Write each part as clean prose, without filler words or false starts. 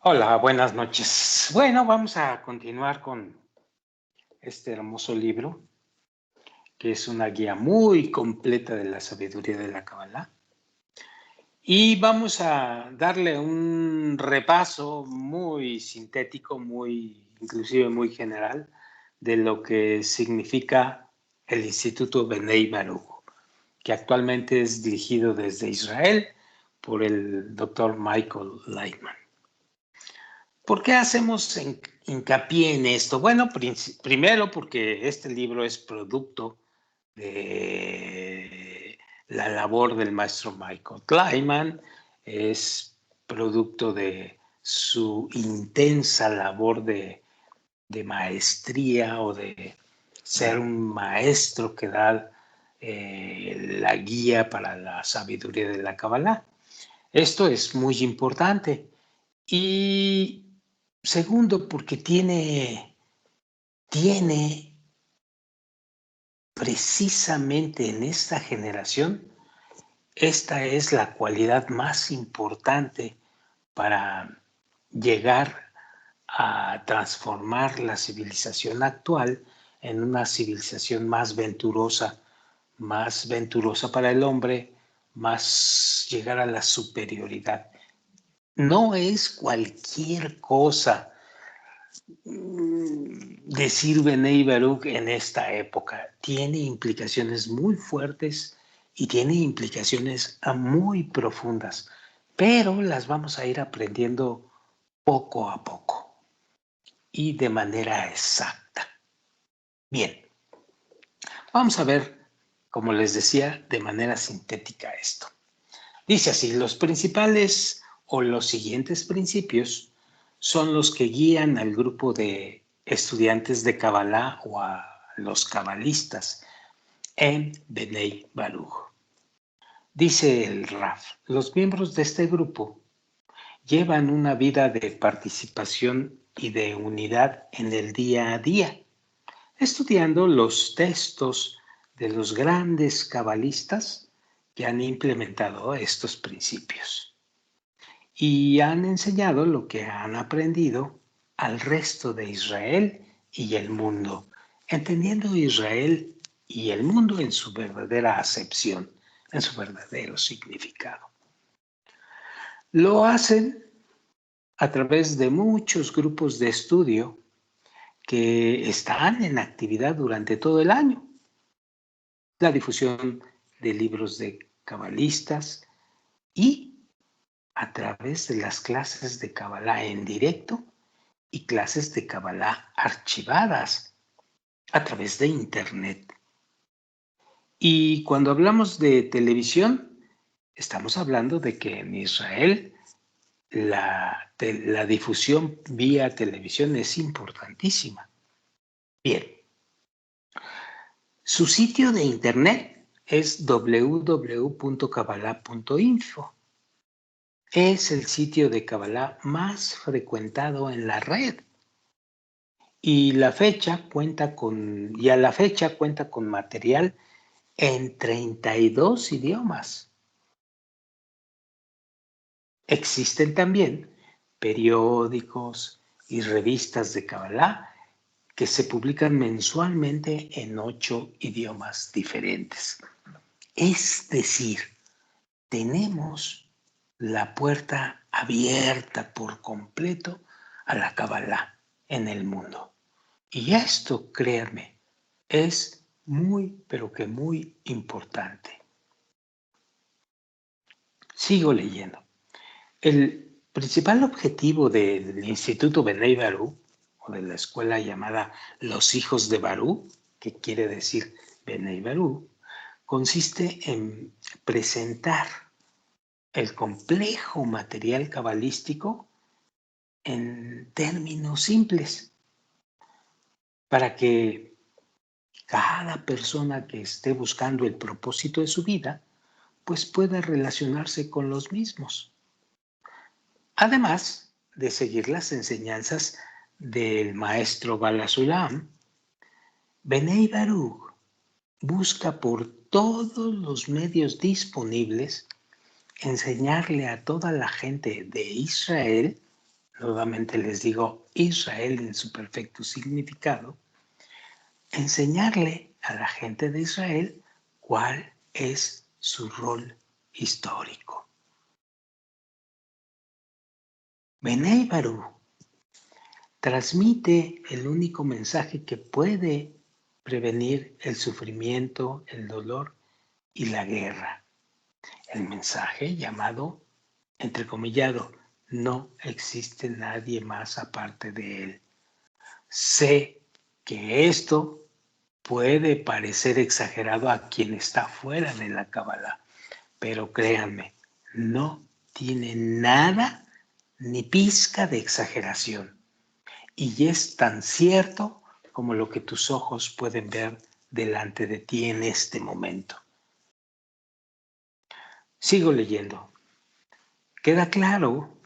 Hola, buenas noches. Bueno, vamos a continuar con este hermoso libro, que es una guía muy completa de la sabiduría de la Kabbalah. Y vamos a darle un repaso muy sintético, inclusive muy general, de lo que significa el Instituto Bnei Baruch, que actualmente es dirigido desde Israel por el doctor Michael Leitman. ¿Por qué hacemos hincapié en esto? Bueno, primero porque este libro es producto de la labor del maestro Michael Kleinman, es producto de su intensa labor de maestría o de ser un maestro que da la guía para la sabiduría de la Kabbalah. Esto es muy importante. Y segundo, porque tiene precisamente en esta generación, esta es la cualidad más importante para llegar a transformar la civilización actual en una civilización más venturosa para el hombre, más llegar a la superioridad. No es cualquier cosa decir Bnei Baruch en esta época. Tiene implicaciones muy fuertes y tiene implicaciones muy profundas, pero las vamos a ir aprendiendo poco a poco y de manera exacta. Bien, vamos a ver, como les decía, de manera sintética esto. Dice así, los principales o los siguientes principios son los que guían al grupo de estudiantes de Kabbalah o a los cabalistas en Bnei Baruch. Dice el Raf, los miembros de este grupo llevan una vida de participación y de unidad en el día a día, estudiando los textos de los grandes cabalistas que han implementado estos principios y han enseñado lo que han aprendido al resto de Israel y el mundo, entendiendo Israel y el mundo en su verdadera acepción, en su verdadero significado. Lo hacen a través de muchos grupos de estudio que están en actividad durante todo el año. La difusión de libros de cabalistas y a través de las clases de Kabbalah en directo y clases de Kabbalah archivadas a través de Internet. Y cuando hablamos de televisión, estamos hablando de que en Israel la difusión vía televisión es importantísima. Bien, su sitio de Internet es www.kabbalah.info. Es el sitio de Kabbalah más frecuentado en la red. Y a la fecha cuenta con material en 32 idiomas. Existen también periódicos y revistas de Kabbalah que se publican mensualmente en 8 idiomas diferentes. Es decir, tenemos la puerta abierta por completo a la Kabbalah en el mundo. Y esto, créanme, es muy, pero que muy importante. Sigo leyendo. El principal objetivo del Instituto Bnei Baruch, o de la escuela llamada Los Hijos de Baruch, que quiere decir Bnei Baruch, consiste en presentar el complejo material cabalístico en términos simples para que cada persona que esté buscando el propósito de su vida pues pueda relacionarse con los mismos. Además de seguir las enseñanzas del maestro Bala Sulam, Bnei Baruch busca por todos los medios disponibles enseñarle a toda la gente de Israel, nuevamente les digo Israel en su perfecto significado, enseñarle a la gente de Israel cuál es su rol histórico. Benei Baruch transmite el único mensaje que puede prevenir el sufrimiento, el dolor y la guerra. El mensaje llamado, entrecomillado, no existe nadie más aparte de él. Sé que esto puede parecer exagerado a quien está fuera de la Cábala, pero créanme, no tiene nada ni pizca de exageración. Y es tan cierto como lo que tus ojos pueden ver delante de ti en este momento. Sigo leyendo. Queda claro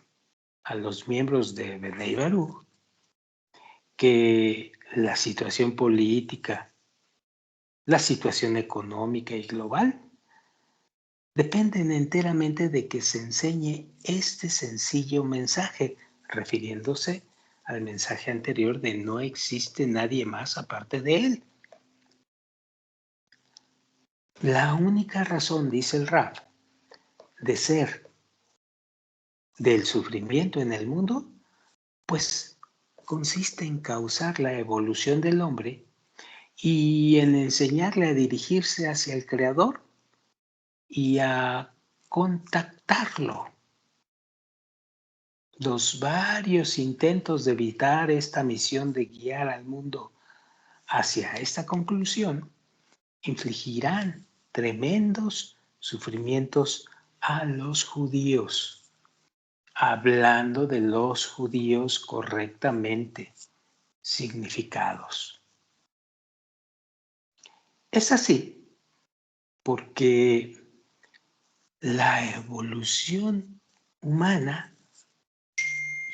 a los miembros de Benei Baruch que la situación política, la situación económica y global dependen enteramente de que se enseñe este sencillo mensaje, refiriéndose al mensaje anterior de no existe nadie más aparte de él. La única razón, dice el Rab, de ser del sufrimiento en el mundo, pues consiste en causar la evolución del hombre y en enseñarle a dirigirse hacia el Creador y a contactarlo. Los varios intentos de evitar esta misión de guiar al mundo hacia esta conclusión infligirán tremendos sufrimientos a los judíos, hablando de los judíos correctamente significados. Es así porque la evolución humana,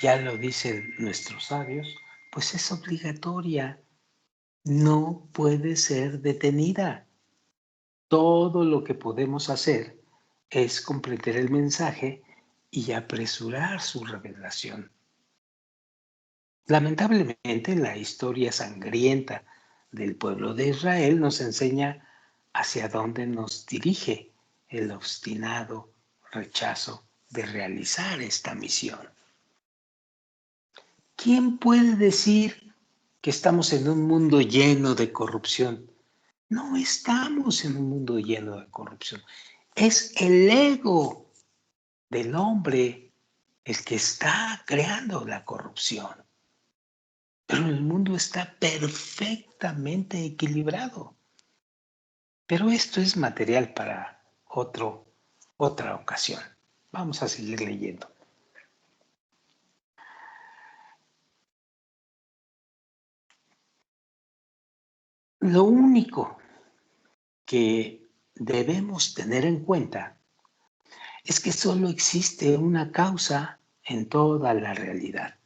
ya lo dicen nuestros sabios, pues es obligatoria, no puede ser detenida. Todo lo que podemos hacer es comprender el mensaje y apresurar su revelación. Lamentablemente, la historia sangrienta del pueblo de Israel nos enseña hacia dónde nos dirige el obstinado rechazo de realizar esta misión. ¿Quién puede decir que estamos en un mundo lleno de corrupción? No estamos en un mundo lleno de corrupción. Es el ego del hombre el que está creando la corrupción. Pero el mundo está perfectamente equilibrado. Pero esto es material para otra ocasión. Vamos a seguir leyendo. Lo único que debemos tener en cuenta es que solo existe una causa en toda la realidad.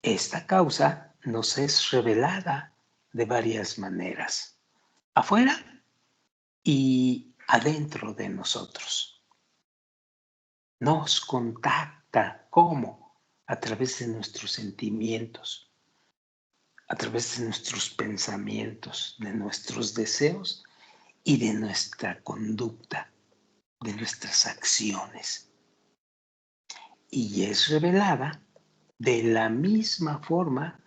Esta causa nos es revelada de varias maneras, afuera y adentro de nosotros. Nos contacta, ¿cómo? A través de nuestros sentimientos, a través de nuestros pensamientos, de nuestros deseos y de nuestra conducta, de nuestras acciones. Y es revelada de la misma forma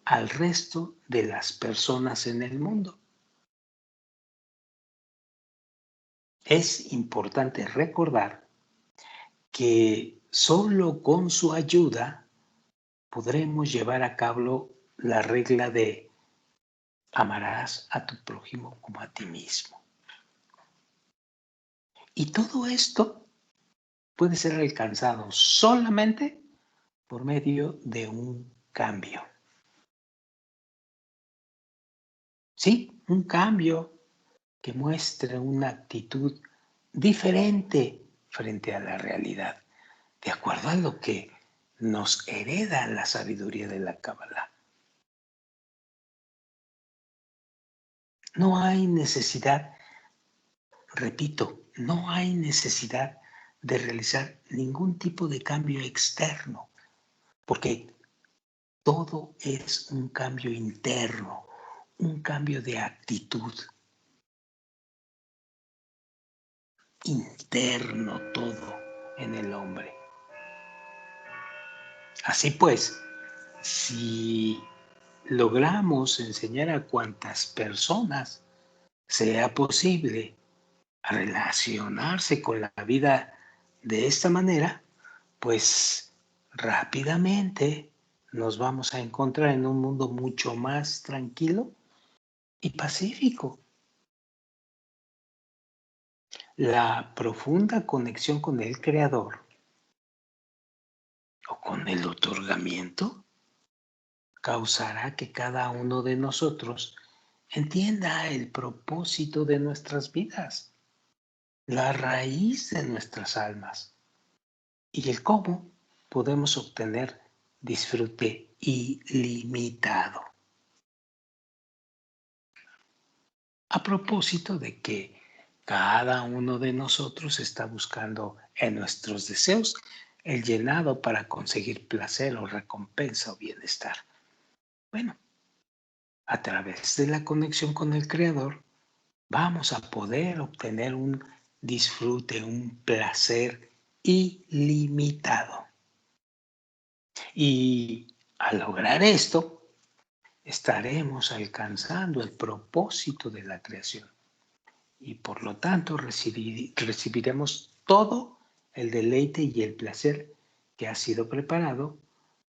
al resto de las personas en el mundo. Es importante recordar que solo con su ayuda podremos llevar a cabo la regla de amarás a tu prójimo como a ti mismo. Y todo esto puede ser alcanzado solamente por medio de un cambio. Sí, un cambio que muestre una actitud diferente frente a la realidad, de acuerdo a lo que nos hereda la sabiduría de la Cábala. No hay necesidad, repito, no hay necesidad de realizar ningún tipo de cambio externo porque todo es un cambio interno, un cambio de actitud interno todo en el hombre. Así pues, si logramos enseñar a cuantas personas sea posible a relacionarse con la vida de esta manera, pues rápidamente nos vamos a encontrar en un mundo mucho más tranquilo y pacífico. La profunda conexión con el Creador o con el otorgamiento causará que cada uno de nosotros entienda el propósito de nuestras vidas, la raíz de nuestras almas y el cómo podemos obtener disfrute ilimitado. A propósito de que cada uno de nosotros está buscando en nuestros deseos el llenado para conseguir placer o recompensa o bienestar. Bueno, a través de la conexión con el Creador, vamos a poder obtener un disfrute, un placer ilimitado. Y al lograr esto, estaremos alcanzando el propósito de la creación y por lo tanto recibiremos todo el deleite y el placer que ha sido preparado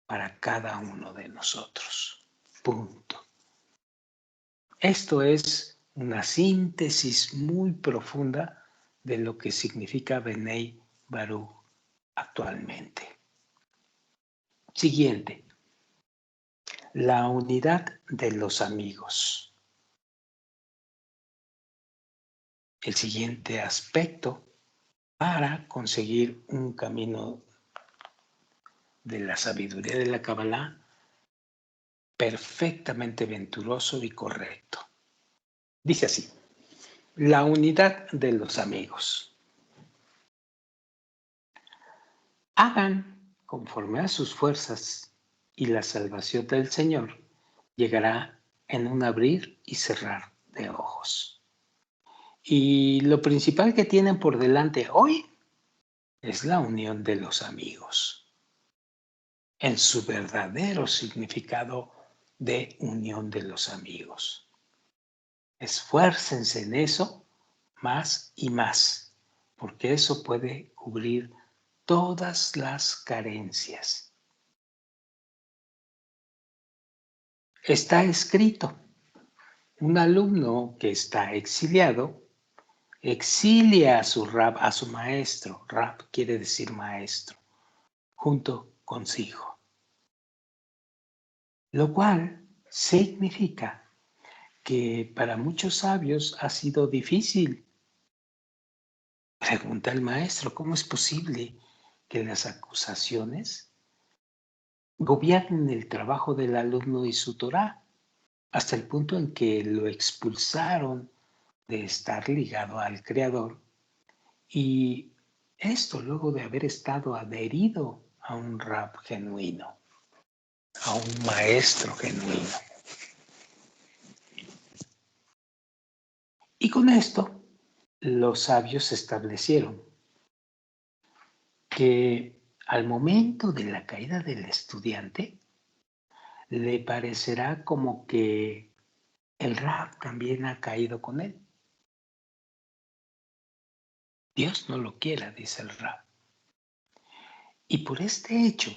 para cada uno de nosotros. Punto. Esto es una síntesis muy profunda de lo que significa Bnei Baruch actualmente. Siguiente, la unidad de los amigos. El siguiente aspecto para conseguir un camino de la sabiduría de la Kabbalah perfectamente venturoso y correcto. Dice así, la unidad de los amigos. Hagan conforme a sus fuerzas y la salvación del Señor llegará en un abrir y cerrar de ojos. Y lo principal que tienen por delante hoy es la unión de los amigos, en su verdadero significado de unión de los amigos. Esfuércense en eso más y más, porque eso puede cubrir todas las carencias. Está escrito, un alumno que está exiliado exilia a su rab, a su maestro, rab quiere decir maestro, junto consigo, lo cual significa que para muchos sabios ha sido difícil. Pregunta el maestro, ¿cómo es posible que las acusaciones gobiernen el trabajo del alumno y su Torah, hasta el punto en que lo expulsaron de estar ligado al Creador? Y esto luego de haber estado adherido a un rab genuino, a un maestro genuino. Y con esto, los sabios establecieron que al momento de la caída del estudiante, le parecerá como que el rab también ha caído con él. Dios no lo quiera, dice el rab. Y por este hecho,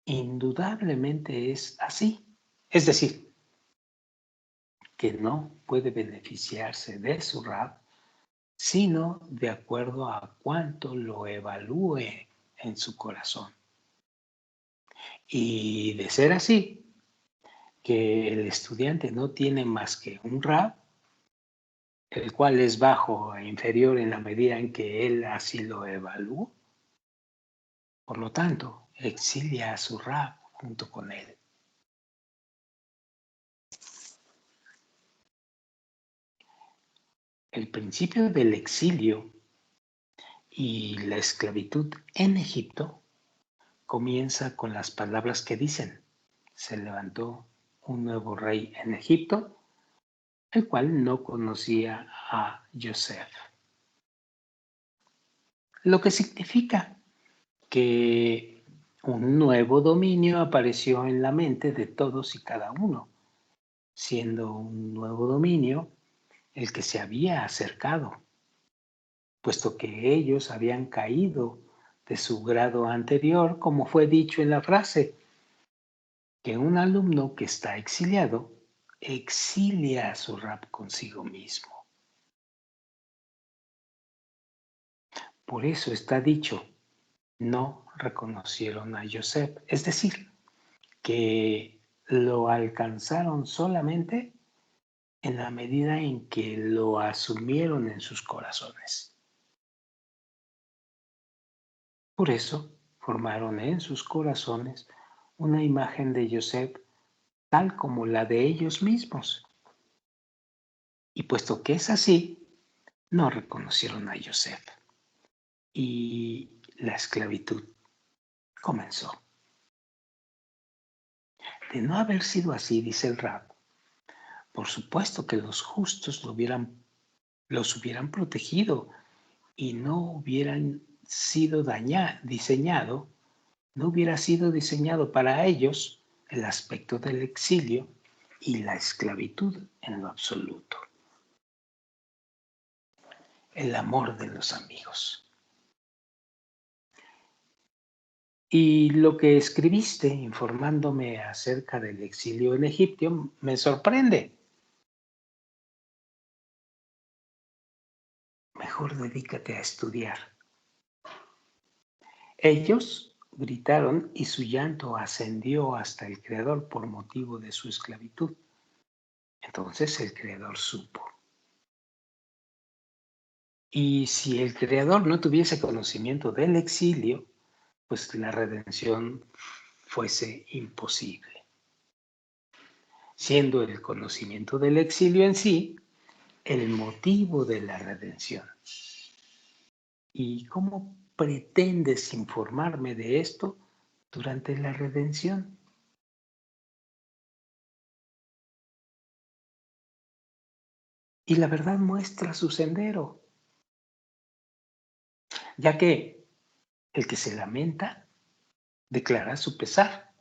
indudablemente es así. Es decir, que no puede beneficiarse de su rab, sino de acuerdo a cuánto lo evalúe en su corazón. Y de ser así, que el estudiante no tiene más que un rab, el cual es bajo e inferior en la medida en que él así lo evalúa. Por lo tanto, exilia a su rab junto con él. El principio del exilio y la esclavitud en Egipto comienza con las palabras que dicen: se levantó un nuevo rey en Egipto, el cual no conocía a Joseph. Lo que significa que un nuevo dominio apareció en la mente de todos y cada uno, siendo un nuevo dominio el que se había acercado, puesto que ellos habían caído de su grado anterior, como fue dicho en la frase, que un alumno que está exiliado exilia a su rap consigo mismo. Por eso está dicho, no reconocieron a Joseph, es decir, que lo alcanzaron solamente en la medida en que lo asumieron en sus corazones. Por eso formaron en sus corazones una imagen de Joseph tal como la de ellos mismos. Y puesto que es así, no reconocieron a Joseph. Y la esclavitud comenzó. De no haber sido así, dice el rap, por supuesto que los justos los hubieran protegido y no hubieran sido diseñado, no hubiera sido diseñado para ellos el aspecto del exilio y la esclavitud en lo absoluto. El amor de los amigos. Y lo que escribiste informándome acerca del exilio en Egipto me sorprende. Mejor dedícate a estudiar. Ellos gritaron y su llanto ascendió hasta el Creador por motivo de su esclavitud. Entonces el Creador supo. Y si el Creador no tuviese conocimiento del exilio, pues la redención fuese imposible. Siendo el conocimiento del exilio en sí el motivo de la redención. ¿Y cómo pretendes informarme de esto durante la redención? Y la verdad muestra su sendero, ya que el que se lamenta declara su pesar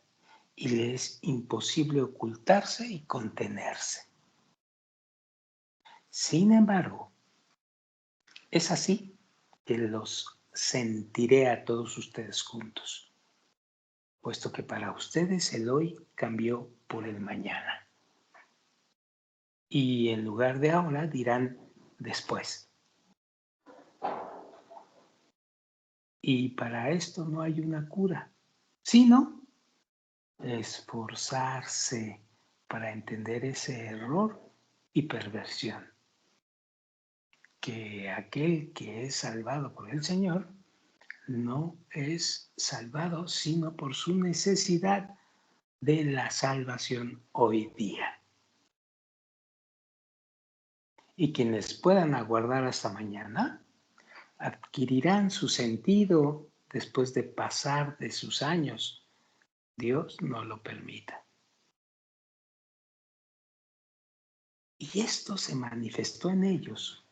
y le es imposible ocultarse y contenerse. Sin embargo, es así que los sentiré a todos ustedes juntos, puesto que para ustedes el hoy cambió por el mañana. Y en lugar de ahora dirán después. Y para esto no hay una cura, sino esforzarse para entender ese error y perversión. Que aquel que es salvado por el Señor no es salvado sino por su necesidad de la salvación hoy día. Y quienes puedan aguardar hasta mañana adquirirán su sentido después de pasar de sus años. Dios no lo permita. Y esto se manifestó en ellos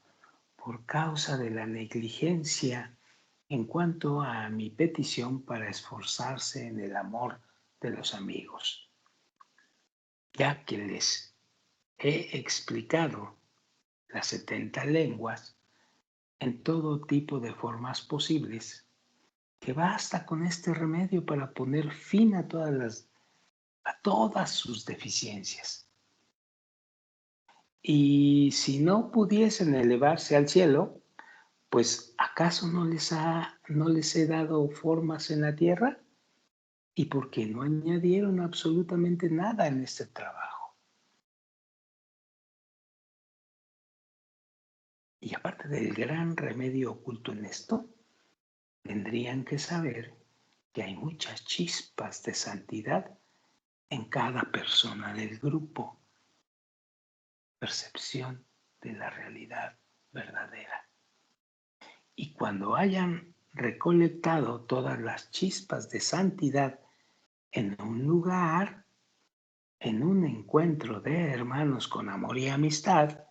por causa de la negligencia en cuanto a mi petición para esforzarse en el amor de los amigos, ya que les he explicado las 70 lenguas en todo tipo de formas posibles, que basta con este remedio para poner fin a todas sus deficiencias. Y si no pudiesen elevarse al cielo, pues ¿acaso no les he dado formas en la tierra? ¿Y por qué no añadieron absolutamente nada en este trabajo? Y aparte del gran remedio oculto en esto, tendrían que saber que hay muchas chispas de santidad en cada persona del grupo. Percepción de la realidad verdadera. Y cuando hayan recolectado todas las chispas de santidad en un lugar, en un encuentro de hermanos con amor y amistad,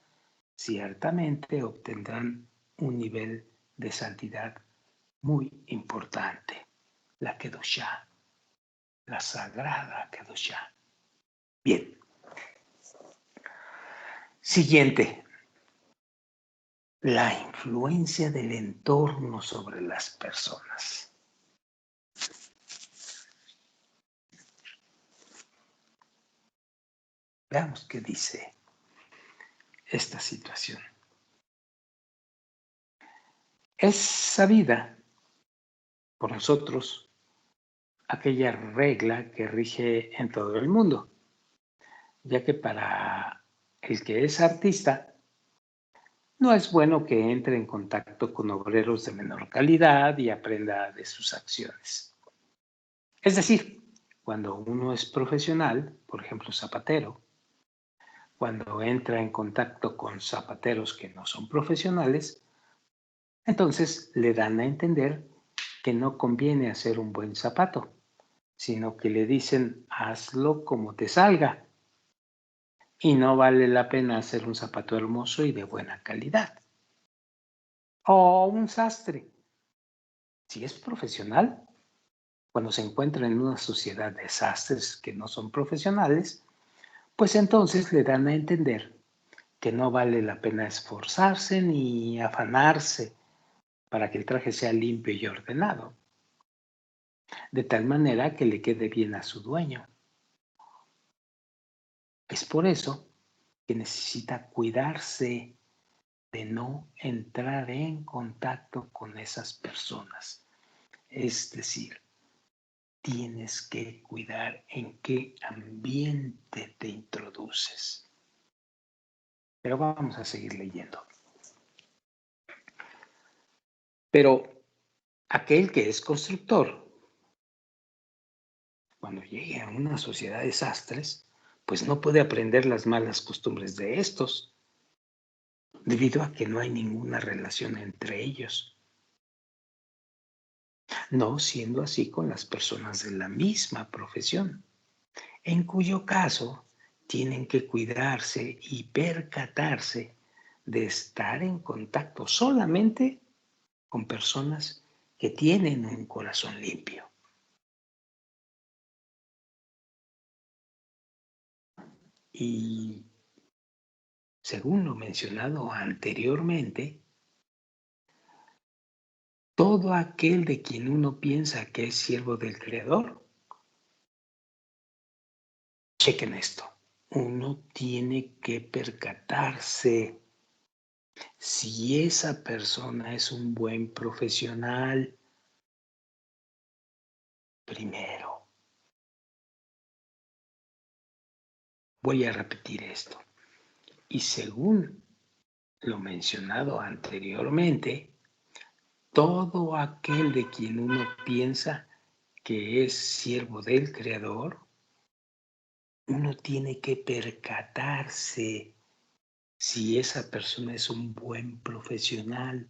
ciertamente obtendrán un nivel de santidad muy importante, la Kedushá, la sagrada Kedushá. Bien. Siguiente, la influencia del entorno sobre las personas. Veamos qué dice esta situación. Es sabida por nosotros aquella regla que rige en todo el mundo, ya que para el que es artista, no es bueno que entre en contacto con obreros de menor calidad y aprenda de sus acciones. Es decir, cuando uno es profesional, por ejemplo zapatero, cuando entra en contacto con zapateros que no son profesionales, entonces le dan a entender que no conviene hacer un buen zapato, sino que le dicen hazlo como te salga y no vale la pena hacer un zapato hermoso y de buena calidad. O un sastre, si es profesional, cuando se encuentra en una sociedad de sastres que no son profesionales, pues entonces le dan a entender que no vale la pena esforzarse ni afanarse para que el traje sea limpio y ordenado, de tal manera que le quede bien a su dueño. Es por eso que necesita cuidarse de no entrar en contacto con esas personas. Es decir, tienes que cuidar en qué ambiente te introduces. Pero vamos a seguir leyendo. Pero aquel que es constructor, cuando llegue a una sociedad de sastres, pues no puede aprender las malas costumbres de estos, debido a que no hay ninguna relación entre ellos, no siendo así con las personas de la misma profesión, en cuyo caso tienen que cuidarse y percatarse de estar en contacto solamente con personas que tienen un corazón limpio. Y según lo mencionado anteriormente, todo aquel de quien uno piensa que es siervo del Creador, chequen esto, uno tiene que percatarse si esa persona es un buen profesional primero. Voy a repetir esto. Y según lo mencionado anteriormente, todo aquel de quien uno piensa que es siervo del Creador, uno tiene que percatarse si esa persona es un buen profesional.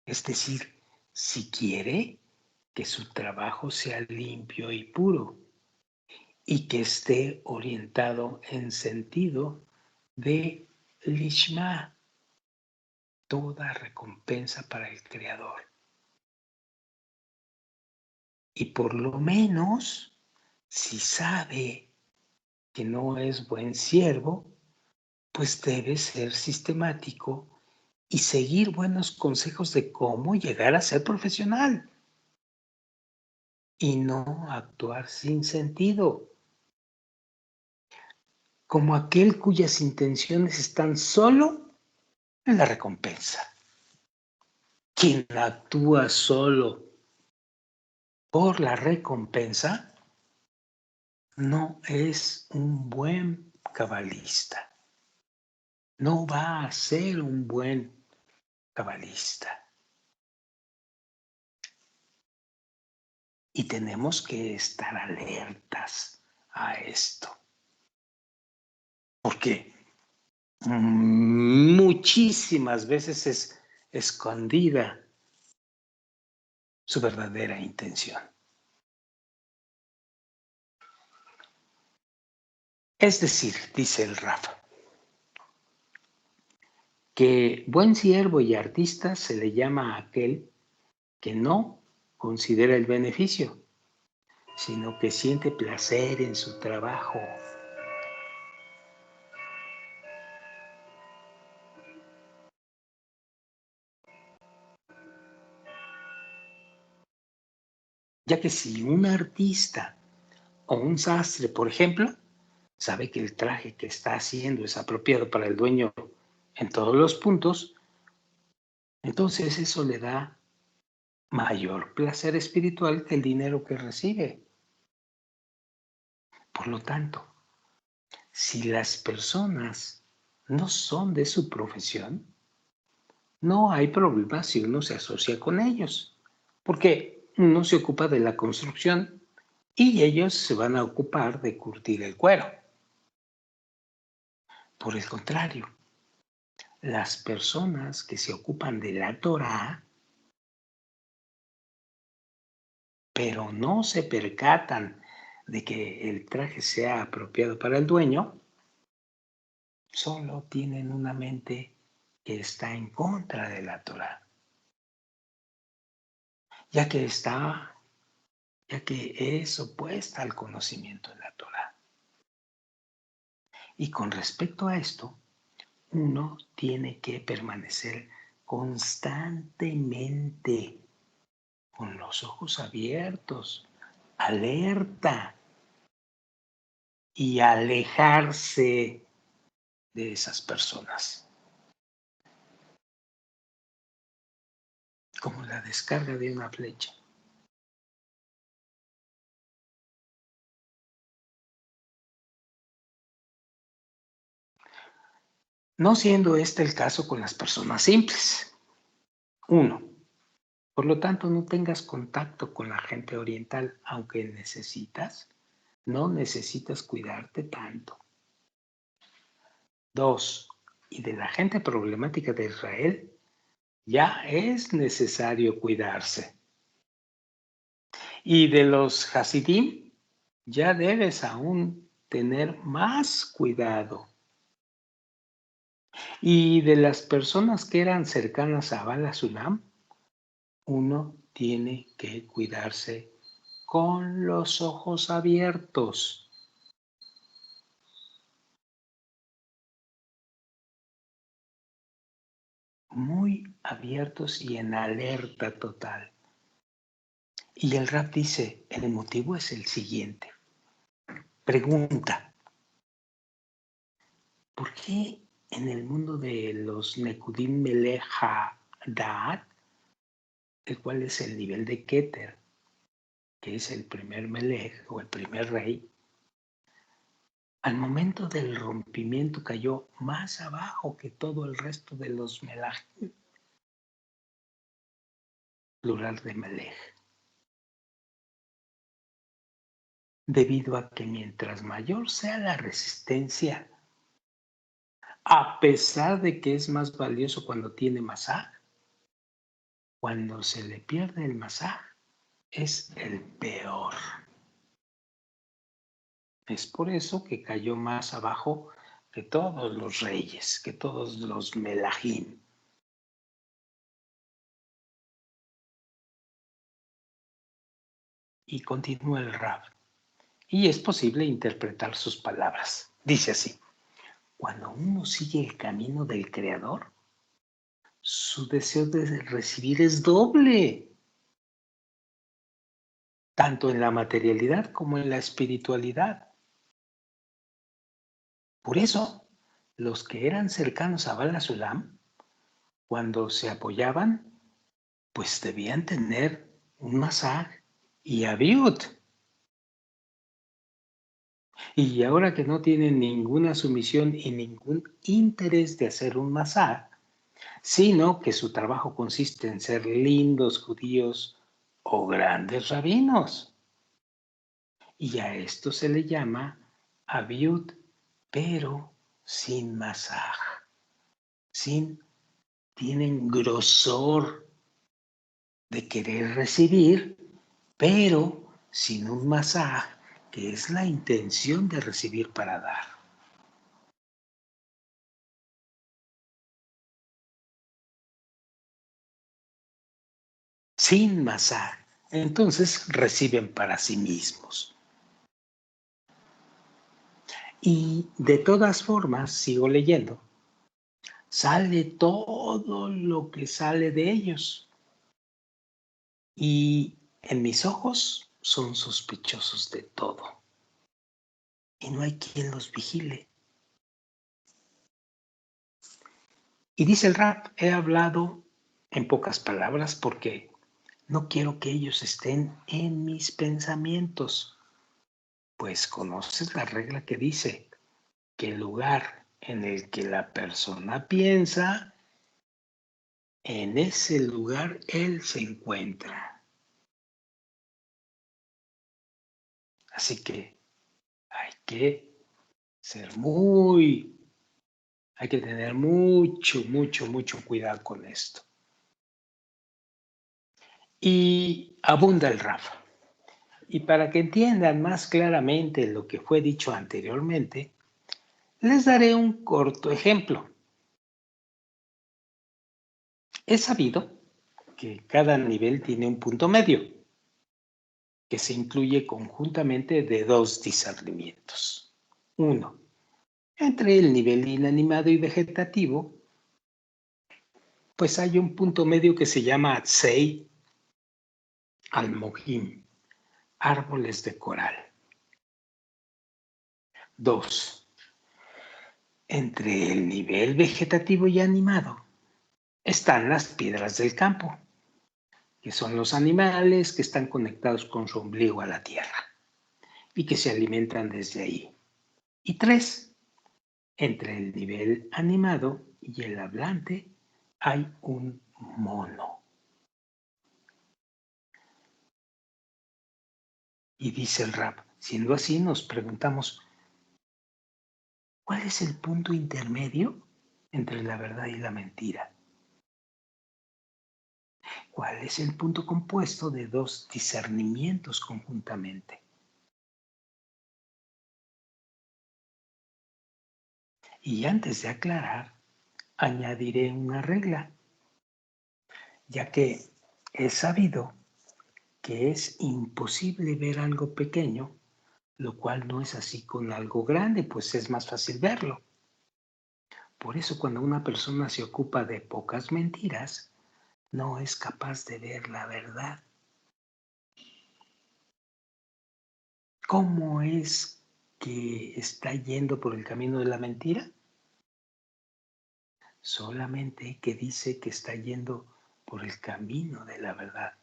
Es decir, si quiere que su trabajo sea limpio y puro y que esté orientado en sentido de Lishma, toda recompensa para el Creador. Y por lo menos, si sabe que no es buen siervo, pues debe ser sistemático y seguir buenos consejos de cómo llegar a ser profesional y no actuar sin sentido, como aquel cuyas intenciones están solo en la recompensa. Quien actúa solo por la recompensa no es un buen cabalista, no va a ser un buen cabalista. Y tenemos que estar alertas a esto. Porque muchísimas veces es escondida su verdadera intención. Es decir, dice el Raf, que buen siervo y artista se le llama a aquel que no considera el beneficio, sino que siente placer en su trabajo. Ya que si un artista o un sastre, por ejemplo, sabe que el traje que está haciendo es apropiado para el dueño en todos los puntos, entonces eso le da mayor placer espiritual que el dinero que recibe. Por lo tanto, si las personas no son de su profesión, no hay problema si uno se asocia con ellos, porque uno se ocupa de la construcción y ellos se van a ocupar de curtir el cuero. Por el contrario, las personas que se ocupan de la Torá, pero no se percatan de que el traje sea apropiado para el dueño, solo tienen una mente que está en contra de la Torá, ya que es opuesta al conocimiento de la Torá. Y con respecto a esto, uno tiene que permanecer constantemente con los ojos abiertos, alerta y alejarse de esas personas, como la descarga de una flecha. No siendo este el caso con las personas simples. 1. Por lo tanto, no tengas contacto con la gente oriental, aunque no necesitas cuidarte tanto. 2. Y de la gente problemática de Israel, ya es necesario cuidarse. Y de los Hasidim, ya debes aún tener más cuidado. Y de las personas que eran cercanas a Bala Sulam, uno tiene que cuidarse con los ojos abiertos. Muy abiertos y en alerta total. Y el Rab dice, el motivo es el siguiente. Pregunta, ¿por qué en el mundo de los Nekudim Melech Da'at, el cual es el nivel de Keter, que es el primer Melech o el primer rey, al momento del rompimiento cayó más abajo que todo el resto de los Melachim, plural de Melech? Debido a que mientras mayor sea la resistencia, a pesar de que es más valioso cuando tiene masaj, cuando se le pierde el masaj, es el peor. Es por eso que cayó más abajo que todos los reyes, que todos los melahim. Y continúa el Rab. Y es posible interpretar sus palabras. Dice así, cuando uno sigue el camino del Creador, su deseo de recibir es doble, tanto en la materialidad como en la espiritualidad. Por eso, los que eran cercanos a Bala Sulam, cuando se apoyaban, pues debían tener un masaj y abiut. Y ahora que no tienen ninguna sumisión y ningún interés de hacer un masaj, sino que su trabajo consiste en ser lindos judíos o grandes rabinos. Y a esto se le llama abiut, pero sin masaj, tienen grosor de querer recibir, pero sin un masaj, que es la intención de recibir para dar. Sin masaj, entonces reciben para sí mismos. Y de todas formas, sigo leyendo, sale todo lo que sale de ellos. Y en mis ojos son sospechosos de todo. Y no hay quien los vigile. Y dice el Rab, he hablado en pocas palabras porque no quiero que ellos estén en mis pensamientos. Pues conoces la regla que dice que el lugar en el que la persona piensa, en ese lugar él se encuentra. Así que hay que ser hay que tener mucho cuidado con esto. Y abunda el Rafa. Y para que entiendan más claramente lo que fue dicho anteriormente, les daré un corto ejemplo. Es sabido que cada nivel tiene un punto medio, que se incluye conjuntamente de dos discernimientos. Uno, entre el nivel inanimado y vegetativo, pues hay un punto medio que se llama Atsei al-Mohim, árboles de coral. Dos, entre el nivel vegetativo y animado están las piedras del campo, que son los animales que están conectados con su ombligo a la tierra y que se alimentan desde ahí. Y tres, entre el nivel animado y el hablante hay un mono. Y dice el Rab, siendo así nos preguntamos, ¿cuál es el punto intermedio entre la verdad y la mentira? ¿Cuál es el punto compuesto de dos discernimientos conjuntamente? Y antes de aclarar, añadiré una regla, ya que es sabido que es imposible ver algo pequeño, lo cual no es así con algo grande, pues es más fácil verlo. Por eso cuando una persona se ocupa de pocas mentiras, no es capaz de ver la verdad. ¿Cómo es que está yendo por el camino de la mentira? Solamente que dice que está yendo por el camino de la verdad.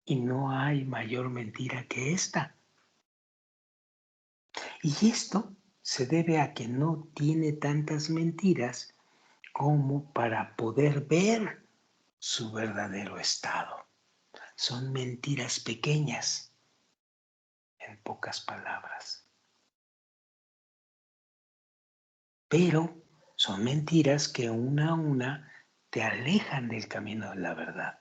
Y no hay mayor mentira que esta. Y esto se debe a que no tiene tantas mentiras como para poder ver su verdadero estado. Son mentiras pequeñas, en pocas palabras. Pero son mentiras que una a una te alejan del camino de la verdad.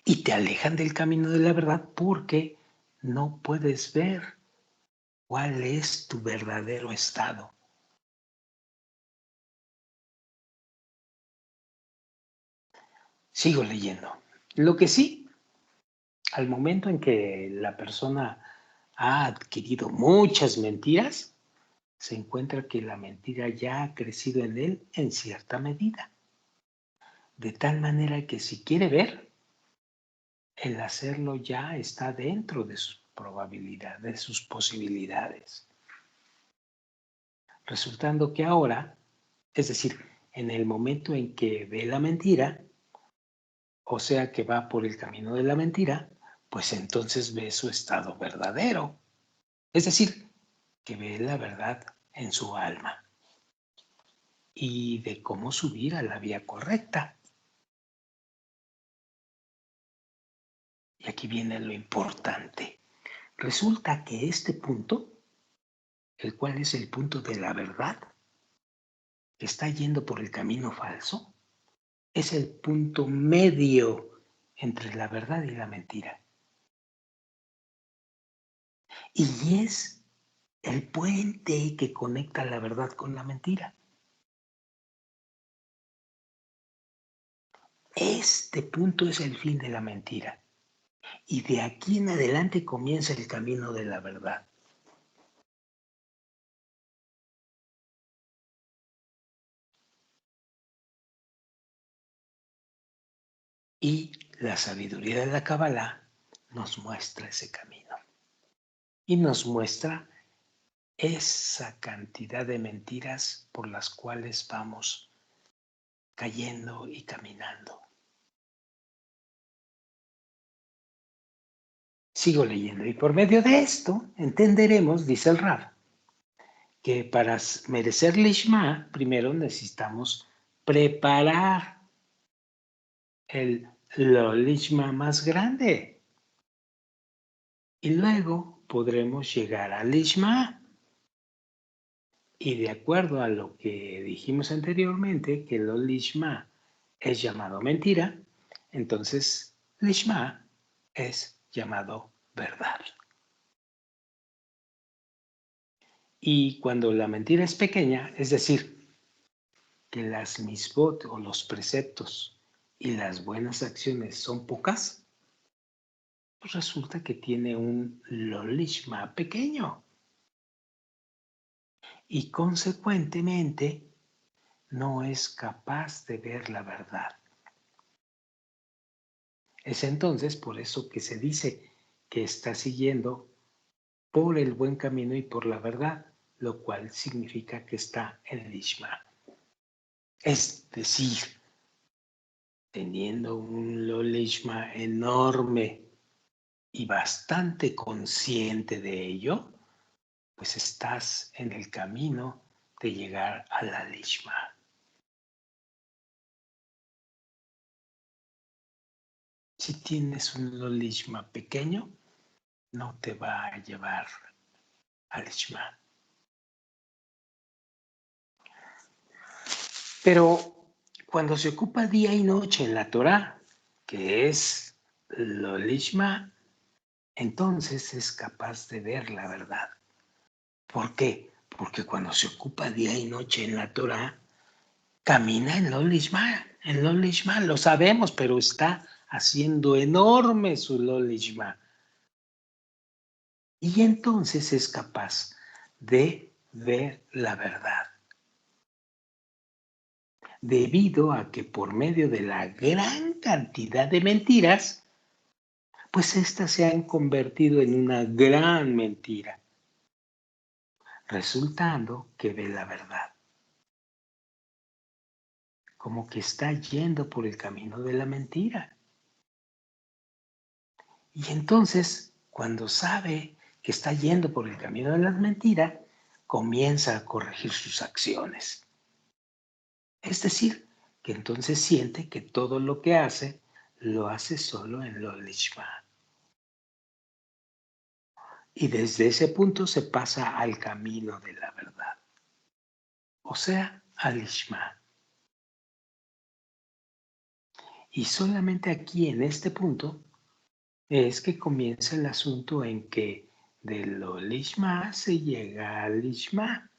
Y te alejan del camino de la verdad porque no puedes ver cuál es tu verdadero estado. Sigo leyendo. Lo que sí, al momento en que la persona ha adquirido muchas mentiras, se encuentra que la mentira ya ha crecido en él en cierta medida. De tal manera que si quiere ver, el hacerlo ya está dentro de sus probabilidades, de sus posibilidades. Resultando que ahora, es decir, en el momento en que ve la mentira, o sea que va por el camino de la mentira, pues entonces ve su estado verdadero. Es decir, que ve la verdad en su alma y de cómo subir a la vía correcta. Y aquí viene lo importante. Resulta que este punto, el cual es el punto de la verdad, que está yendo por el camino falso, es el punto medio entre la verdad y la mentira. Y es el puente que conecta la verdad con la mentira. Este punto es el fin de la mentira. Y de aquí en adelante comienza el camino de la verdad. Y la sabiduría de la Kabbalah nos muestra ese camino. Y nos muestra esa cantidad de mentiras por las cuales vamos cayendo y caminando. Sigo leyendo. Y por medio de esto entenderemos, dice el Rab, que para merecer Lishma, primero necesitamos preparar el Lishma más grande. Y luego podremos llegar al Lishma. Y de acuerdo a lo que dijimos anteriormente, que el Lishma es llamado mentira, entonces Lishma es llamado verdad. Y cuando la mentira es pequeña, es decir, que las misbot o los preceptos y las buenas acciones son pocas, pues resulta que tiene un lolishma pequeño. Y consecuentemente no es capaz de ver la verdad. Es entonces por eso que se dice que está siguiendo por el buen camino y por la verdad, lo cual significa que está en Lishma. Es decir, teniendo un Lolishma enorme y bastante consciente de ello, pues estás en el camino de llegar a la Lishma. Si tienes un Lolishma pequeño, no te va a llevar al Lishma. Pero cuando se ocupa día y noche en la Torah, que es lo lishma, entonces es capaz de ver la verdad. ¿Por qué? Porque cuando se ocupa día y noche en la Torah, camina en lo lishma. En lo lishma lo sabemos, pero está haciendo enorme su lo lishma. Y entonces es capaz de ver la verdad. Debido a que por medio de la gran cantidad de mentiras, pues éstas se han convertido en una gran mentira, resultando que ve la verdad, como que está yendo por el camino de la mentira. Y entonces, cuando sabe que está yendo por el camino de la mentira, comienza a corregir sus acciones. Es decir, que entonces siente que todo lo que hace, lo hace solo en lo lishma. Y desde ese punto se pasa al camino de la verdad, o sea, al lishma. Y solamente aquí, en este punto, es que comienza el asunto en que de lo lishma se llega al lishma.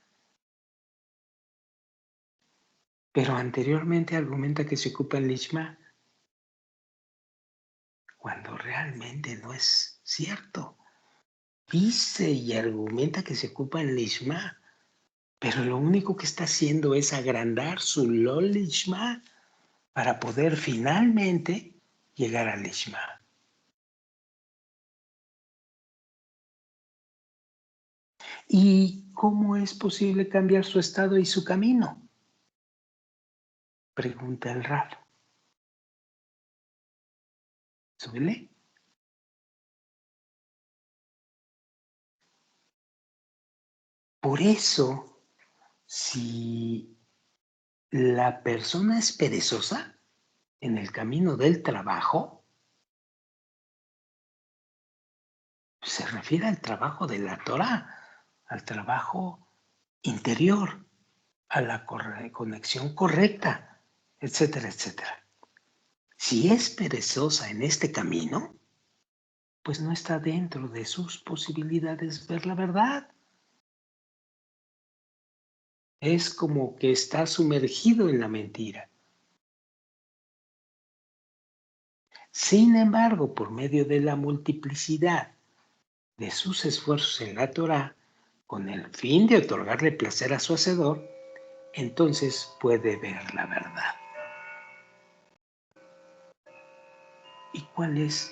Pero anteriormente argumenta que se ocupa el lishma cuando realmente no es cierto. Dice y argumenta que se ocupa el lishma, pero lo único que está haciendo es agrandar su lo lishma para poder finalmente llegar al lishma. ¿Y cómo es posible cambiar su estado y su camino? Pregunta el Rab. Súbele. Por eso, si la persona es perezosa en el camino del trabajo, se refiere al trabajo de la Torah, al trabajo interior, a la conexión correcta, etcétera, etcétera. Si es perezosa en este camino, pues no está dentro de sus posibilidades ver la verdad. Es como que está sumergido en la mentira. Sin embargo, por medio de la multiplicidad de sus esfuerzos en la Torá, con el fin de otorgarle placer a su hacedor, entonces puede ver la verdad. ¿Y cuál es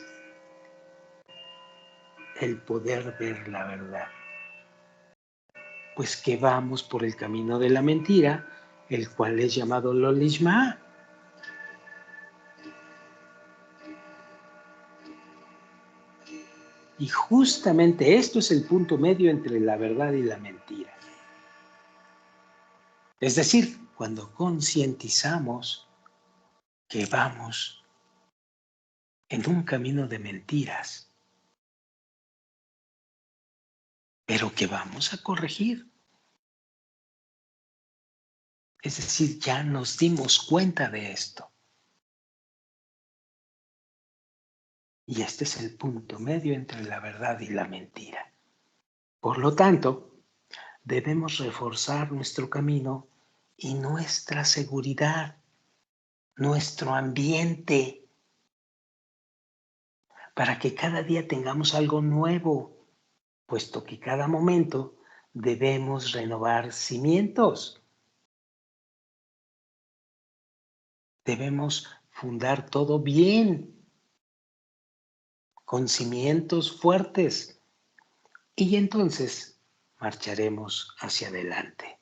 el poder ver la verdad? Pues que vamos por el camino de la mentira, el cual es llamado Lolishma. Y justamente esto es el punto medio entre la verdad y la mentira. Es decir, cuando concientizamos que vamos en un camino de mentiras, pero que vamos a corregir. Es decir, ya nos dimos cuenta de esto. Y este es el punto medio entre la verdad y la mentira. Por lo tanto, debemos reforzar nuestro camino y nuestra seguridad, nuestro ambiente, para que cada día tengamos algo nuevo, puesto que cada momento debemos renovar cimientos. Debemos fundar todo bien, con cimientos fuertes, y entonces marcharemos hacia adelante.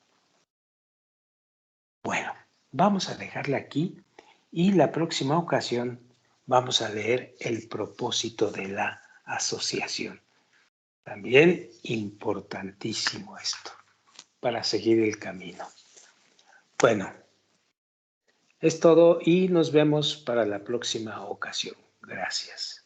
Bueno, vamos a dejarla aquí y la próxima ocasión vamos a leer el propósito de la asociación. También importantísimo esto para seguir el camino. Bueno, es todo y nos vemos para la próxima ocasión. Gracias.